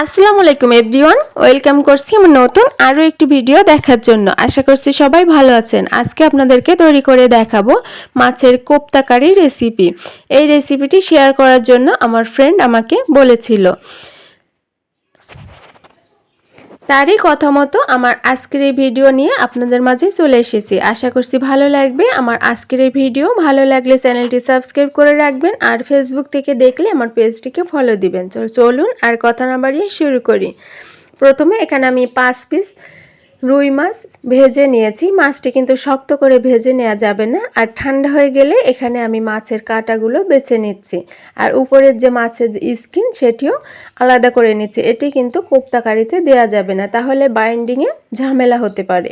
আসসালামু আলাইকুম everyone, welcome করছি আমার নতুন আরও একটি ভিডিও দেখার জন্য। আশা করছি সবাই ভালো আছেন। আজকে আপনাদেরকে তৈরি করে দেখাবো মাছের কোপ্তা কারি রেসিপি। এই রেসিপিটি শেয়ার করার জন্য আমার ফ্রেন্ড আমাকে বলেছিল। তারই কথা মতো আমার আজকের এই ভিডিও নিয়ে আপনাদের মাঝে চলে এসেছি। আশা করছি ভালো লাগবে আমার আজকের এই ভিডিও। ভালো লাগলে চ্যানেলটি সাবস্ক্রাইব করে রাখবেন, আর ফেসবুক থেকে দেখলে আমার পেজটিকে ফলো দিবেন। চলুন আর কথা না বাড়িয়ে শুরু করি। প্রথমে এখানে আমি 5 পিস রুই মাছ ভেজে নিয়েছি। মাছটি কিন্তু শক্ত করে ভেজে নেওয়া যাবে না, আর ঠান্ডা হয়ে গেলে এখানে আমি মাছের কাঁটাগুলো বেছে নিচ্ছি, আর উপরের যে মাছের স্কিন সেটিও আলাদা করে নিচ্ছি। এটি কিন্তু কোপ্তা কারিতে দেওয়া যাবে না, তাহলে বাইন্ডিংয়ে ঝামেলা হতে পারে।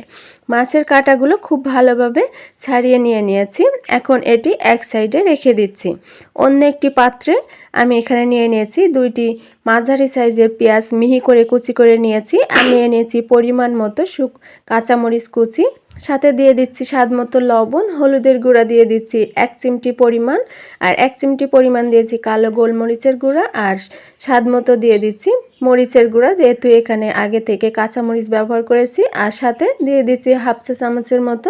মাছের কাঁটাগুলো খুব ভালোভাবে ছাড়িয়ে নিয়েছি। এখন এটি এক সাইডে রেখে দিচ্ছি। অন্য একটি পাত্রে আমি এখানে নিয়ে নিয়েছি 2টি মাঝারি সাইজের পেঁয়াজ মিহি করে কুচি করে নিয়েছি। আর নিয়ে নিয়েছি পরিমাণ মতো কাঁচামরিচ কুচি, সাথে দিয়ে দিচ্ছি স্বাদ মতো লবণ, হলুদের গুঁড়া দিয়ে দিচ্ছি 1 চিমটি পরিমাণ, আর 1 চিমটি পরিমাণ দিয়েছি কালো গোলমরিচের গুঁড়া, আর স্বাদ মতো দিয়ে দিচ্ছি মরিচের গুঁড়া, যেহেতু এখানে আগে থেকে কাঁচামরিচ ব্যবহার করেছি। আর সাথে দিয়ে দিচ্ছি হাফ চা চামচের মতো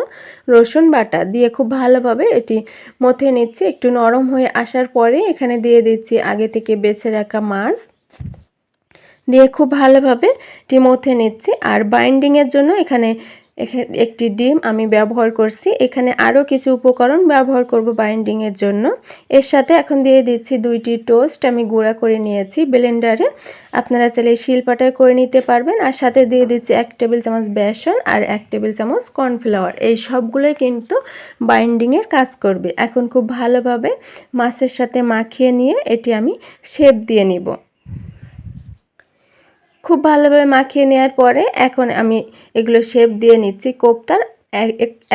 রসুন বাটা দিয়ে খুব ভালোভাবে এটি মথে নিচ্ছি। একটু নরম হয়ে আসার পরে এখানে দিয়ে দিচ্ছি আগে থেকে বেছে রাখা মাছ, দিয়ে খুব ভালোভাবে এটি মথে নিচ্ছি। আর বাইন্ডিংয়ের জন্য এখানে একটি ডিম আমি ব্যবহার করছি। এখানে আরও কিছু উপকরণ ব্যবহার করব বাইন্ডিংয়ের জন্য। এর সাথে এখন দিয়ে দিচ্ছি 2টি টোস্ট আমি গুঁড়া করে নিয়েছি ব্লেন্ডারে। আপনারা চাইলে শিলপাটায় করে নিতে পারবেন। আর সাথে দিয়ে দিচ্ছি 1 টেবিল চামচ বেসন আর 1 টেবিল চামচ কর্নফ্লাওয়ার। এই সবগুলোই কিন্তু বাইন্ডিংয়ের কাজ করবে। এখন খুব ভালোভাবে মাছের সাথে মাখিয়ে নিয়ে এটি আমি শেপ দিয়ে নিব। খুব ভালোভাবে মাখিয়ে নেওয়ার পরে এখন আমি এগুলো শেপ দিয়ে নিচ্ছি। কোপ্তার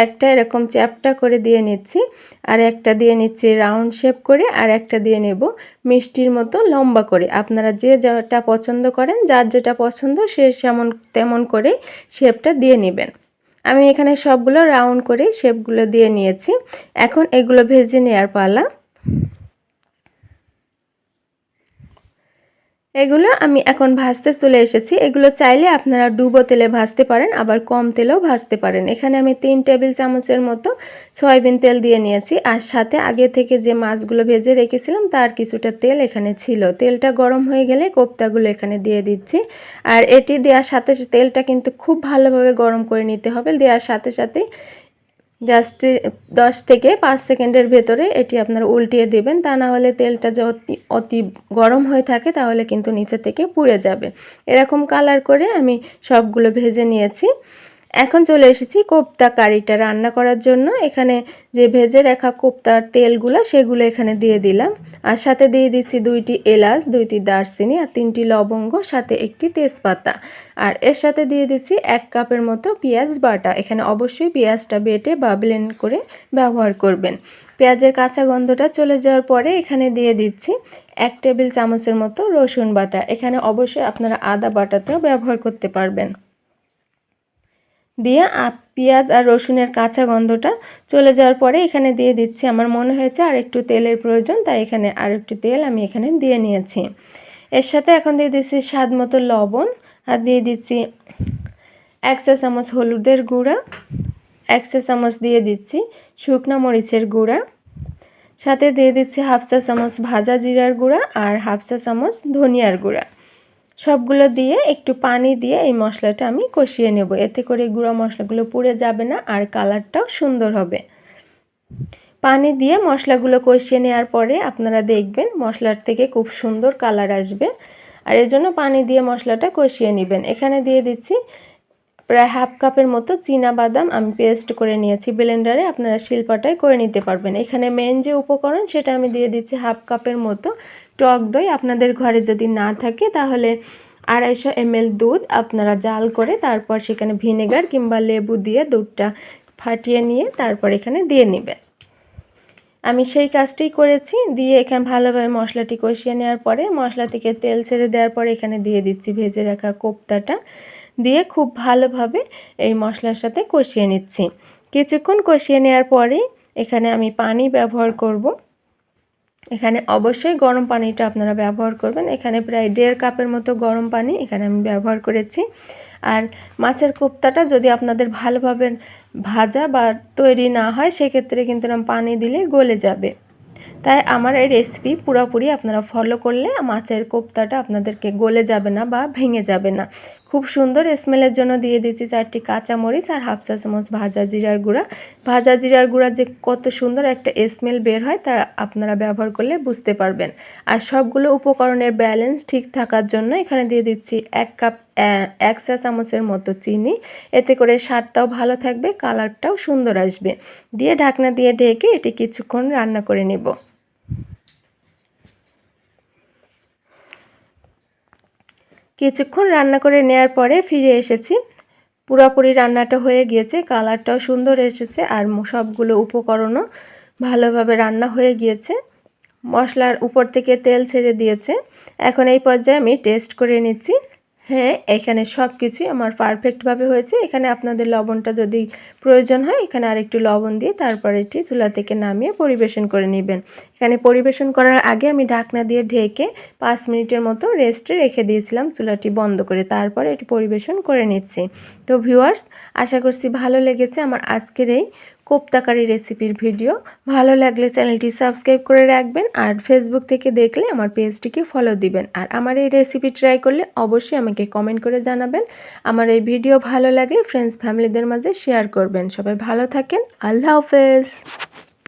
একটা এরকম চ্যাপটা করে দিয়ে নিচ্ছি, আর একটা দিয়ে নিচ্ছি রাউন্ড শেপ করে, আর একটা দিয়ে নেব মিষ্টির মতো লম্বা করে। আপনারা যে যেটা পছন্দ করেন, যার যেটা পছন্দ সে তেমন করে শেপটা দিয়ে নেবেন। আমি এখানে সবগুলো রাউন্ড করে শেপগুলো দিয়ে নিয়েছি। এখন এগুলো ভেজে নেওয়ার পালা। এগুলো আমি এখন ভাজতে চলে এসেছি। এগুলো চাইলে আপনারা ডুবো তেলে ভাজতে পারেন, আবার কম তেলেও ভাজতে পারেন। এখানে আমি 3 টেবিল চামচের মতো সয়াবিন তেল দিয়ে নিয়েছি, আর সাথে আগে থেকে যে মাছগুলো ভেজে রেখেছিলাম তার কিছুটা তেল এখানে ছিল। তেলটা গরম হয়ে গেলে কোপ্তাগুলো এখানে দিয়ে দিচ্ছি। আর এটি দেওয়ার সাথে তেলটা কিন্তু খুব ভালোভাবে গরম করে নিতে হবে। দেওয়ার সাথে সাথে জাস্ট 10 থেকে 5 সেকেন্ডের ভেতরে এটি আপনারা উল্টিয়ে দেবেন, তা না হলে তেলটা যদি অতি গরম হয়ে থাকে তাহলে কিন্তু নিচে থেকে পুড়ে যাবে। এরকম কালার করে আমি সবগুলো ভেজে নিয়েছি। এখন চলে এসেছি কোপ্তা কারিটা রান্না করার জন্য। এখানে যে ভেজে রাখা কোপ্তার তেলগুলো সেগুলো এখানে দিয়ে দিলাম, আর সাথে দিয়ে দিচ্ছি 2টি এলাচ, 2টি দারচিনি, আর 3টি লবঙ্গ, সাথে একটি তেজপাতা। আর এর সাথে দিয়ে দিচ্ছি 1 কাপের মতো পেঁয়াজ বাটা। এখানে অবশ্যই পেঁয়াজটা বেটে বা ব্লেন্ড করে ব্যবহার করবেন। পেঁয়াজের কাঁচা গন্ধটা চলে যাওয়ার পরে এখানে দিয়ে দিচ্ছি 1 টেবিল চামচের মতো রসুন বাটা। এখানে অবশ্যই আপনারা আদা বাটাতেও ব্যবহার করতে পারবেন। দিয়ে পেঁয়াজ আর রসুনের কাঁচা গন্ধটা চলে যাওয়ার পরে এখানে দিয়ে দিচ্ছি, আমার মনে হয়েছে আর একটু তেলের প্রয়োজন, তাই এখানে আর একটু তেল আমি এখানে দিয়ে নিয়েছি। এর সাথে এখন দিয়ে দিচ্ছি স্বাদ মতো লবণ, আর দিয়ে দিচ্ছি 1 চা চামচ হলুদের গুঁড়া, 1 চা চামচ দিয়ে দিচ্ছি শুকনো মরিচের গুঁড়া, সাথে দিয়ে দিচ্ছি হাফ চা চামচ ভাজা জিরার গুঁড়া, আর হাফ চা চামচ ধনিয়ার গুঁড়া। সবগুলো দিয়ে একটু পানি দিয়ে এই মশলাটা আমি কষিয়ে নেব। এতে করে গুঁড়া মশলাগুলো পুড়ে যাবে না, আর কালারটাও সুন্দর হবে। পানি দিয়ে মশলাগুলো কষিয়ে নেওয়ার পরে আপনারা দেখবেন মশলার থেকে খুব সুন্দর কালার আসবে, আর এর জন্য পানি দিয়ে মশলাটা কষিয়ে নেবেন। এখানে দিয়ে দিচ্ছি প্রায় হাফ কাপের মতো বাদাম আমি পেস্ট করে নিয়েছি ব্লেন্ডারে। আপনারা শিলপাটায় করে নিতে পারবেন। এখানে মেন যে উপকরণ সেটা আমি দিয়ে দিচ্ছি হাফ কাপের মতো টক দই। আপনাদের ঘরে যদি না থাকে তাহলে 250 ml দুধ আপনারা জাল করে তারপর সেখানে ভিনেগার কিংবা লেবু দিয়ে দুধটা ফাটিয়ে নিয়ে তারপর এখানে দিয়ে নেবেন। আমি সেই কাজটাই করেছি। দিয়ে এখানে ভালোভাবে মশলাটি কষিয়ে নেওয়ার পরে মশলা থেকে তেল ছেড়ে দেওয়ার পরে এখানে দিয়ে দিচ্ছি ভেজে রাখা কোপ্তাটা, দিয়ে খুব ভালোভাবে এই মশলার সাথে কষিয়ে নিচ্ছি। কিছুক্ষণ কষিয়ে নেওয়ার পরে এখানে আমি পানি ব্যবহার করব। এখানে অবশ্যই গরম পানিটা আপনারা ব্যবহার করবেন। এখানে প্রায় 1.5 কাপের মতো গরম পানি এখানে আমি ব্যবহার করেছি। আর মাছের কোপ্তাটা যদি আপনাদের ভালোভাবে ভাজা বা তৈরি না হয় সেক্ষেত্রে কিন্তু পানি দিলে গলে যাবে। তাই আমার এই রেসিপি পুরোপুরি আপনারা ফলো করলে মাছের কোপ্তাটা আপনাদেরকে গলে যাবে না বা ভেঙে যাবে না। খুব সুন্দর স্মেলের জন্য দিয়ে দিচ্ছি 4টি কাঁচামরিচ আর হাফ চা চামচ ভাজা জিরার গুঁড়া। ভাজা জিরার গুঁড়া যে কত সুন্দর একটা স্মেল বের হয় তা আপনারা ব্যবহার করলে বুঝতে পারবেন। আর সবগুলো উপকরণের ব্যালেন্স ঠিক থাকার জন্য এখানে দিয়ে দিচ্ছি 1 চা চামচের মতো চিনি। এতে করে স্বাদটাও ভালো থাকবে, কালারটাও সুন্দর আসবে। দিয়ে ঢাকনা দিয়ে ঢেকে এটি কিছুক্ষণ রান্না করে নেব। কিছুক্ষণ রান্না করে নেওয়ার পরে ফিরে এসেছি। পুরোপুরি রান্নাটা হয়ে গিয়েছে, কালারটাও সুন্দর এসেছে আর সবগুলো উপকরণও ভালোভাবে রান্না হয়ে গিয়েছে। মশলার উপর থেকে তেল ছেড়ে দিয়েছে। এখন এই পর্যায়ে আমি টেস্ট করে নিচ্ছি। হ্যাঁ, এখানে সব কিছুই আমার পারফেক্টভাবে হয়েছে। এখানে আপনাদের লবণটা যদি প্রয়োজন হয় এখানে আরেকটু লবণ দিয়ে তারপর এটি চুলা থেকে নামিয়ে পরিবেশন করে নেবেন। এখানে পরিবেশন করার আগে আমি ঢাকনা দিয়ে ঢেকে 5 মিনিটের মতো রেস্টে রেখে দিয়েছিলাম চুলাটি বন্ধ করে, তারপরে এটি পরিবেশন করে নিচ্ছি। তো ভিউয়ার্স, আশা করছি ভালো লেগেছে আমার আজকের এই কোপ্তাকারি রেসিপির ভিডিও। ভালো লাগলে চ্যানেলটি সাবস্ক্রাইব করে রাখবেন আর ফেসবুক থেকে দেখলে আমার পেজটিকে ফলো দিবেন। আর আমার এই রেসিপি ট্রাই করলে অবশ্যই আমাকে কমেন্ট করে জানাবেন। আমার এই ভিডিও ভালো লাগলে ফ্রেন্ডস ফ্যামিলিদের মাঝে শেয়ার করবেন। সবাই ভালো থাকেন। আল্লাহ হাফেজ।